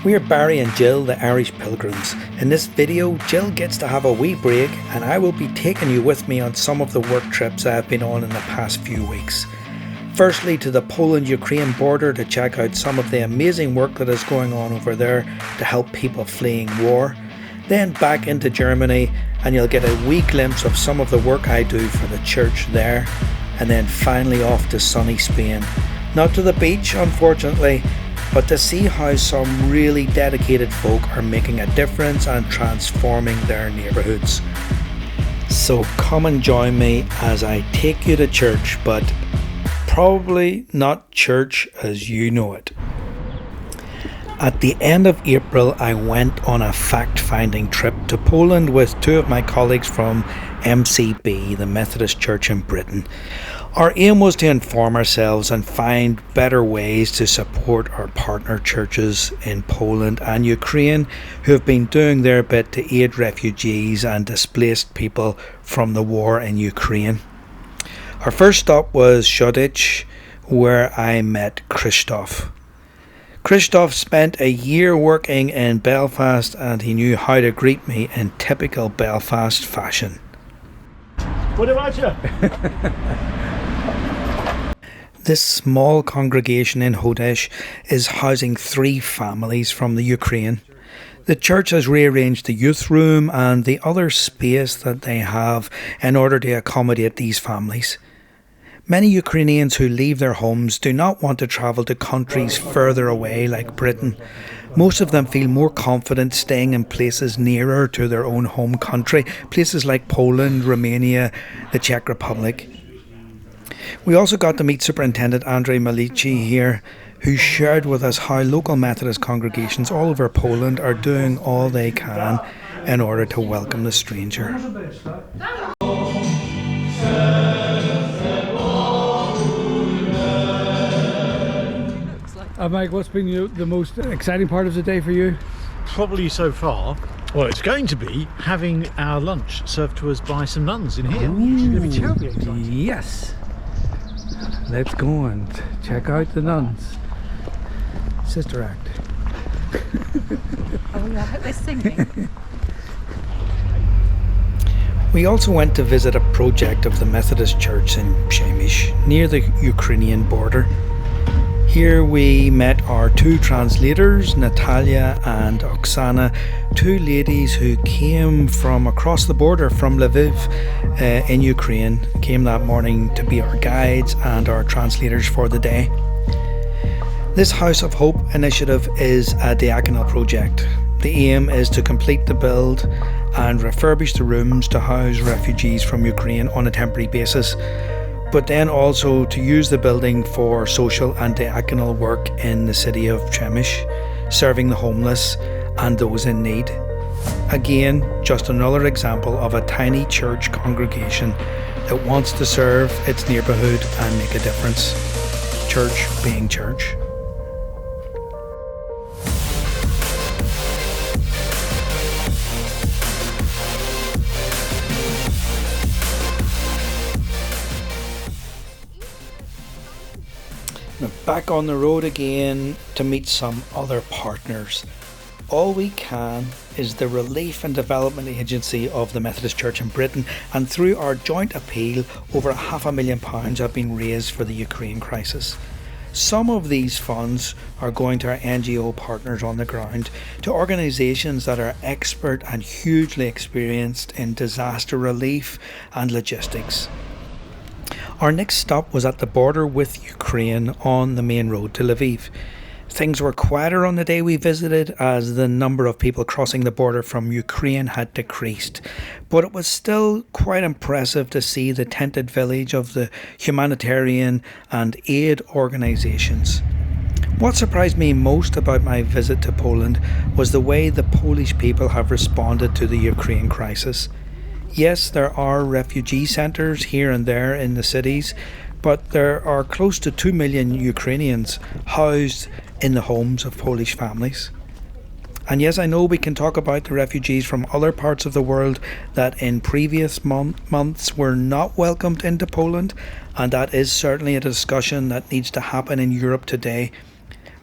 We're Barry and Jill, the Irish Pilgrims. In this video, Jill gets to have a wee break and I will be taking you with me on some of the work trips I have been on in the past few weeks. Firstly, to the Poland-Ukraine border to check out some of the amazing work that is going on over there to help people fleeing war. Then back into Germany and you'll get a wee glimpse of some of the work I do for the church there. And then finally off to sunny Spain. Not to the beach, unfortunately, but to see how some really dedicated folk are making a difference and transforming their neighbourhoods. So come and join me as I take you to church, but probably not church as you know it. At the end of April, I went on a fact-finding trip to Poland with two of my colleagues from MCB, the Methodist Church in Britain. Our aim was to inform ourselves and find better ways to support our partner churches in Poland and Ukraine who have been doing their bit to aid refugees and displaced people from the war in Ukraine. Our first stop was Shoreditch, where I met Krzysztof. Krzysztof spent a year working in Belfast and he knew how to greet me in typical Belfast fashion. What about you? This small congregation in Shoreditch is housing 3 families from the Ukraine. The church has rearranged the youth room and the other space that they have in order to accommodate these families. Many Ukrainians who leave their homes do not want to travel to countries further away like Britain. Most of them feel more confident staying in places nearer to their own home country, places like Poland, Romania, the Czech Republic. We also got to meet Superintendent Andrzej Malici here, who shared with us how local Methodist congregations all over Poland are doing all they can in order to welcome the stranger. Mike, what's been the most exciting part of the day for you? Probably so far, well, it's going to be having our lunch served to us by some nuns in here. It's going to be terribly exciting. Yes. Let's go and check out the nuns. Sister Act. Oh yeah, I hope they're singing. We also went to visit a project of the Methodist Church in Przemyśl, near the Ukrainian border. Here we met our 2 translators, Natalia and Oksana, 2 ladies who came from across the border from Lviv in Ukraine, came that morning to be our guides and our translators for the day. This House of Hope initiative is a diaconal project. The aim is to complete the build and refurbish the rooms to house refugees from Ukraine on a temporary basis, but then also to use the building for social and diaconal work in the city of Przemyśl, serving the homeless and those in need. Again, just another example of a tiny church congregation that wants to serve its neighbourhood and make a difference. Church being church. Back on the road again to meet some other partners. All We Can is the relief and development agency of the Methodist Church in Britain, and through our joint appeal, over £500,000 have been raised for the Ukraine crisis. Some of these funds are going to our NGO partners on the ground, to organisations that are expert and hugely experienced in disaster relief and logistics. Our next stop was at the border with Ukraine on the main road to Lviv. Things were quieter on the day we visited as the number of people crossing the border from Ukraine had decreased, but it was still quite impressive to see the tented village of the humanitarian and aid organisations. What surprised me most about my visit to Poland was the way the Polish people have responded to the Ukraine crisis. Yes, there are refugee centres here and there in the cities, but there are close to 2 million Ukrainians housed in the homes of Polish families. And yes, I know we can talk about the refugees from other parts of the world that in previous months were not welcomed into Poland, and that is certainly a discussion that needs to happen in Europe today.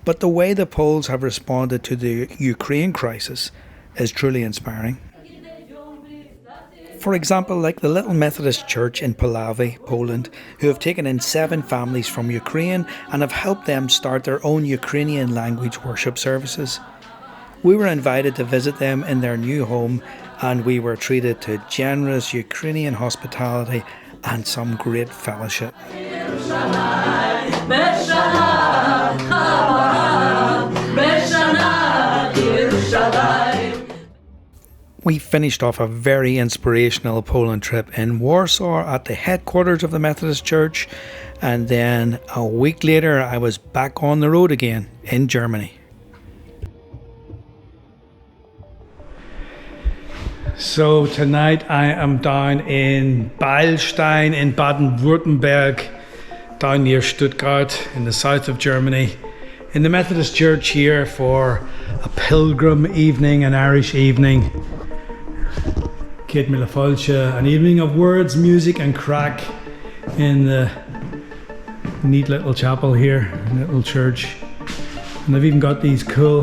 but the way the Poles have responded to the Ukraine crisis is truly inspiring. For example, like the little Methodist church in Pulawy, Poland, who have taken in 7 families from Ukraine and have helped them start their own Ukrainian language worship services. We were invited to visit them in their new home, and we were treated to generous Ukrainian hospitality and some great fellowship. We finished off a very inspirational Poland trip in Warsaw at the headquarters of the Methodist Church, and then a week later I was back on the road again in Germany. So tonight I am down in Beilstein in Baden-Württemberg, down near Stuttgart in the south of Germany, in the Methodist Church here for a pilgrim evening, an Irish evening. Kate Mille Folche, an evening of words, music and crack in the neat little chapel here, little church. And they've even got these cool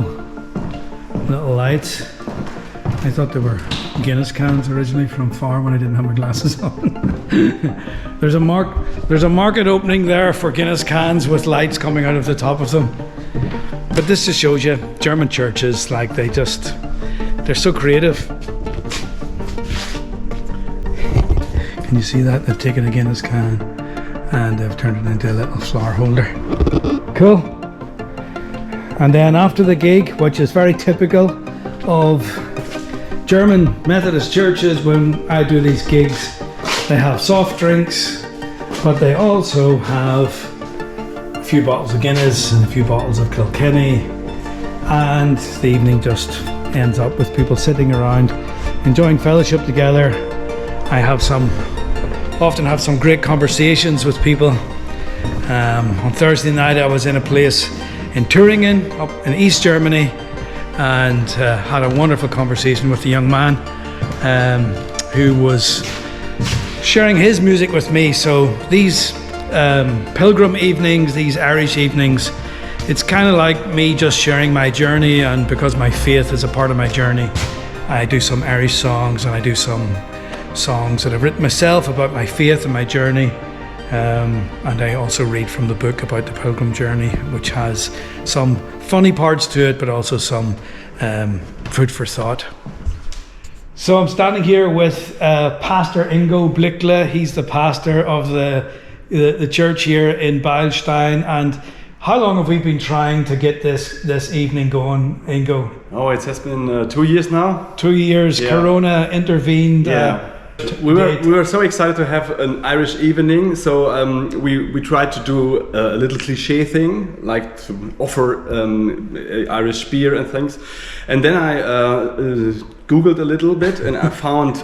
little lights. I thought they were Guinness cans originally from far when I didn't have my glasses on. There's a market opening there for Guinness cans with lights coming out of the top of them. But this just shows you German churches, like they're so creative. Can you see that? They've taken a Guinness can and they've turned it into a little flower holder. Cool. And then after the gig, which is very typical of German Methodist churches, when I do these gigs, they have soft drinks, but they also have a few bottles of Guinness and a few bottles of Kilkenny, and the evening just ends up with people sitting around enjoying fellowship together. I often have some great conversations with people. On Thursday night I was in a place in Thüringen up in East Germany, and had a wonderful conversation with a young man who was sharing his music with me. So these pilgrim evenings, these Irish evenings, it's kind of like me just sharing my journey, and because my faith is a part of my journey, I do some Irish songs and I do some songs that I've written myself about my faith and my journey. And I also read from the book about the Pilgrim journey, which has some funny parts to it, but also some food for thought. So I'm standing here with Pastor Ingo Blickle. He's the pastor of the church here in Beilstein. And how long have we been trying to get this evening going, Ingo? Oh, it has been 2 years now. 2 years. Yeah. Corona intervened. Yeah. We were so excited to have an Irish evening, so we tried to do a little cliche thing, like to offer Irish beer and things. And then I googled a little bit and I found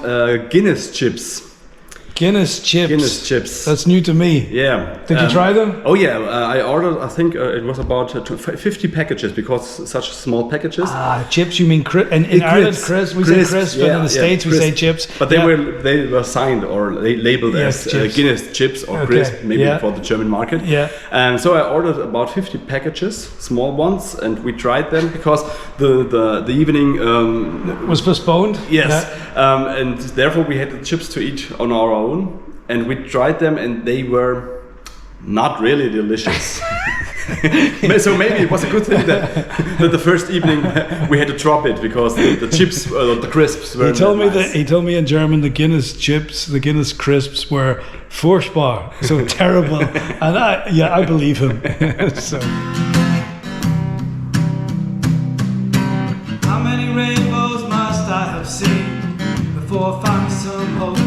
Guinness chips. Guinness chips. That's new to me. Yeah. Did you try them? Oh yeah, I ordered, I think it was about 50 packages, because such small packages. Chips, you mean in Ireland crisps? We say crisps, but in the States we say chips. But they were signed or labeled as Guinness chips or crisp, maybe for the German market. Yeah. And so I ordered about 50 packages, small ones, and we tried them because the evening was postponed. Yes. Yeah. And therefore we had the chips to eat on our own. And we tried them and they were not really delicious. So maybe it was a good thing that the first evening we had to drop it, because the chips, the crisps were. He told me in German the Guinness chips, the Guinness crisps were furchtbar, so terrible. And I believe him. So. How many rainbows must I have seen before I find some hope?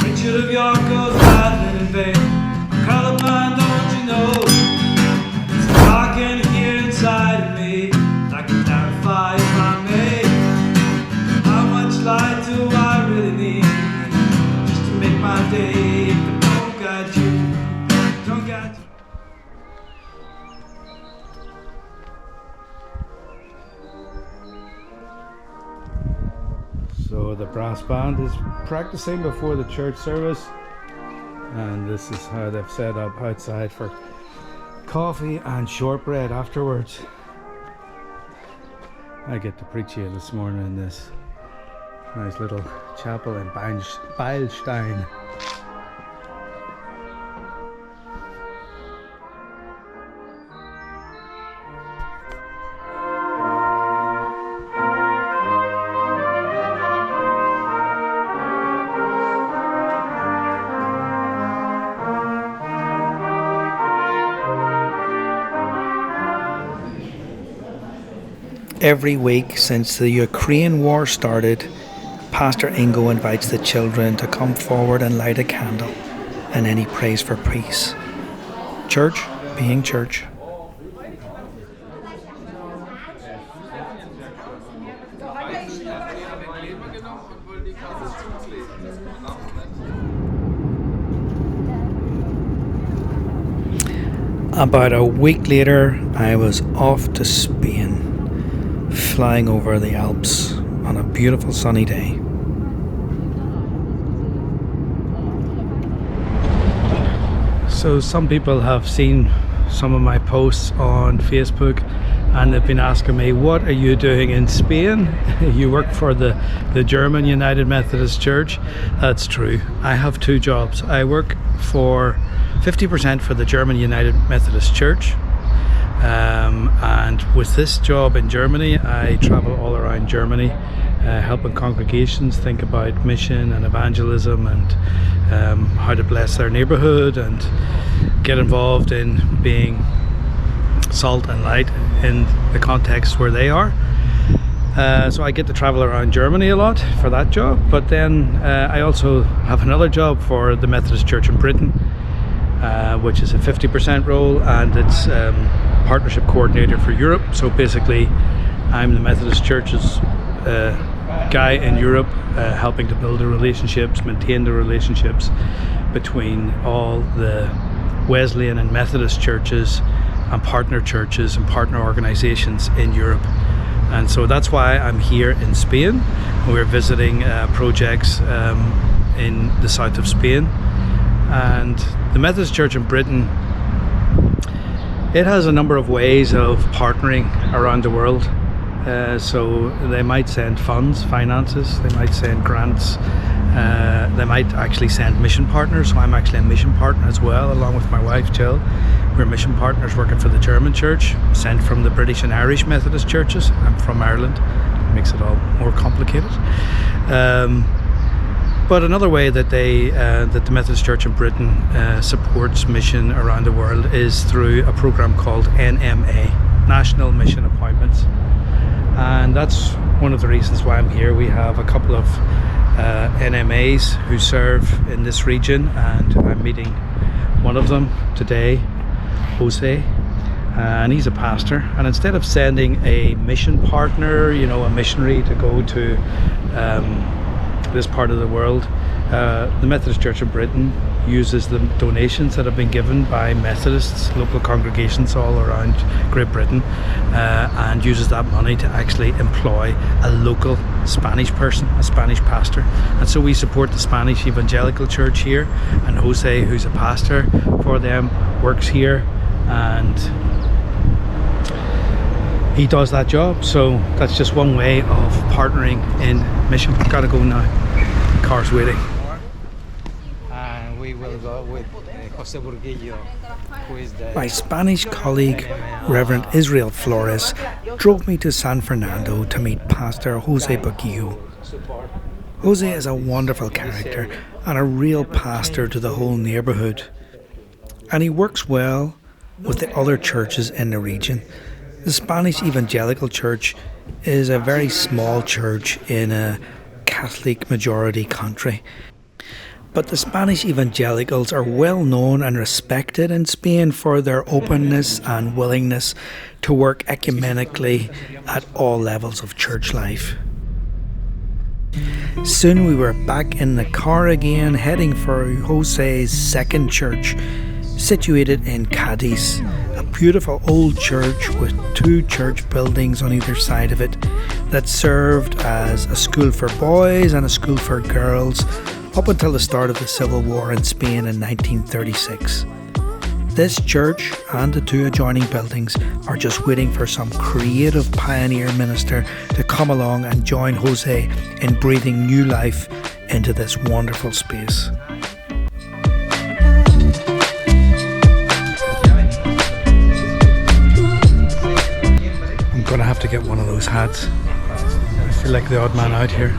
Richard of York goes riding in vain. I'm colorblind, don't you know? It's dark in here inside of me. I can clarify if I may. How much light do I really need just to make my day? But don't guide you. So the brass band is practicing before the church service, and this is how they've set up outside for coffee and shortbread afterwards. I get to preach here this morning in this nice little chapel in Beilstein. Every week since the Ukraine war started, Pastor Ingo invites the children to come forward and light a candle, and then he prays for peace. Church being church. About a week later, I was off to Spain, flying over the Alps on a beautiful sunny day. So some people have seen some of my posts on Facebook and they've been asking me, what are you doing in Spain? You work for the German United Methodist Church. That's true. I have two jobs. I work for 50% for the German United Methodist Church. And with this job in Germany, I travel all around Germany, helping congregations think about mission and evangelism and how to bless their neighborhood and get involved in being salt and light in the context where they are. So I get to travel around Germany a lot for that job, but then I also have another job for the Methodist Church in Britain, which is a 50% role, and it's partnership coordinator for Europe. So basically I'm the Methodist Church's guy in Europe, helping to build the relationships, maintain the relationships between all the Wesleyan and Methodist churches and partner organizations in Europe. And so that's why I'm here in Spain. We're visiting projects in the south of Spain. And the Methodist Church in Britain, it has a number of ways of partnering around the world. So they might send funds, finances, they might send grants, they might actually send mission partners. So I'm actually a mission partner as well, along with my wife Jill. We're mission partners working for the German church, sent from the British and Irish Methodist churches. I'm from Ireland, it makes it all more complicated. But another way that that the Methodist Church in Britain supports mission around the world is through a program called NMA, National Mission Appointments. And that's one of the reasons why I'm here. We have a couple of NMAs who serve in this region, and I'm meeting one of them today, Jose, and he's a pastor. And instead of sending a mission partner, a missionary to go to this part of the world, the Methodist Church of Britain uses the donations that have been given by Methodists, local congregations all around Great Britain, and uses that money to actually employ a local Spanish person, a Spanish pastor. And so we support the Spanish Evangelical Church here, and Jose, who's a pastor for them, works here, and he does that job. So that's just one way of partnering in mission. Gotta go now, the car's waiting. And we will go with Jose Burguillo, who is the... My Spanish colleague, Reverend Israel Flores, drove me to San Fernando to meet Pastor Jose Burguillo. Jose is a wonderful character and a real pastor to the whole neighbourhood. And he works well with the other churches in the region. The Spanish Evangelical Church is a very small church in a Catholic majority country. But the Spanish evangelicals are well known and respected in Spain for their openness and willingness to work ecumenically at all levels of church life. Soon we were back in the car again, heading for Jose's second church, situated in Cadiz, a beautiful old church with two church buildings on either side of it that served as a school for boys and a school for girls up until the start of the Civil War in Spain in 1936. This church and the 2 adjoining buildings are just waiting for some creative pioneer minister to come along and join Jose in breathing new life into this wonderful space. I'm gonna have to get one of those hats. I feel like the odd man out here.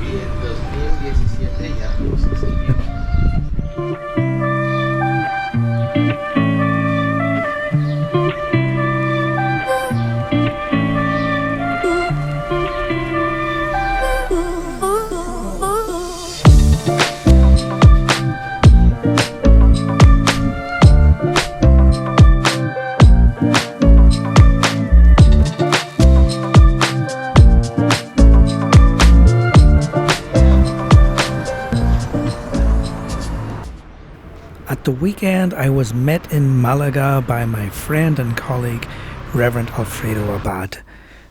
At the weekend, I was met in Malaga by my friend and colleague, Reverend Alfredo Abad,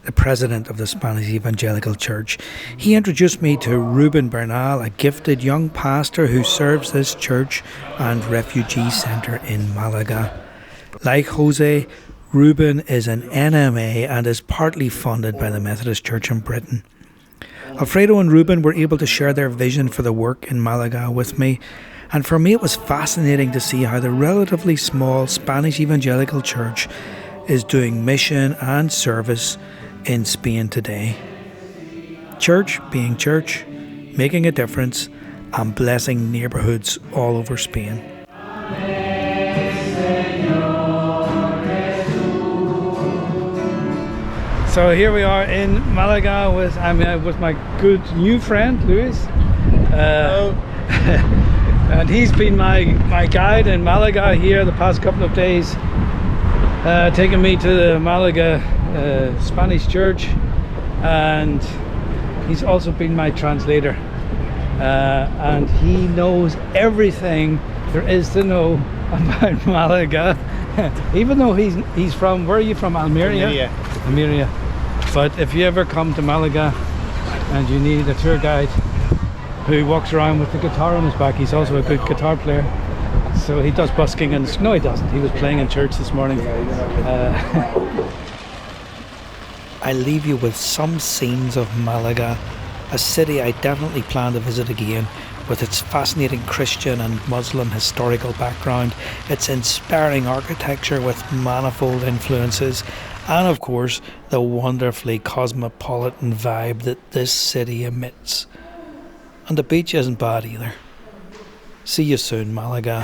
the president of the Spanish Evangelical Church. He introduced me to Ruben Bernal, a gifted young pastor who serves this church and refugee centre in Malaga. Like Jose, Ruben is an NMA and is partly funded by the Methodist Church in Britain. Alfredo and Ruben were able to share their vision for the work in Malaga with me, and for me it was fascinating to see how the relatively small Spanish Evangelical Church is doing mission and service in Spain today. Church being church, making a difference and blessing neighbourhoods all over Spain. So here we are in Malaga with my good new friend Luis. Hello. And he's been my guide in Malaga here the past couple of days, taking me to the Malaga Spanish church, and he's also been my translator, and he knows everything there is to know about Malaga, even though he's from, where are you from? Almeria. But if you ever come to Malaga and you need a tour guide who walks around with the guitar on his back, he's also a good guitar player, so he does busking, and no, he doesn't, he was playing in church this morning. I leave you with some scenes of Malaga, a city I definitely plan to visit again, with its fascinating Christian and Muslim historical background, its inspiring architecture with manifold influences, and of course the wonderfully cosmopolitan vibe that this city emits. And the beach isn't bad either. See you soon, Malaga.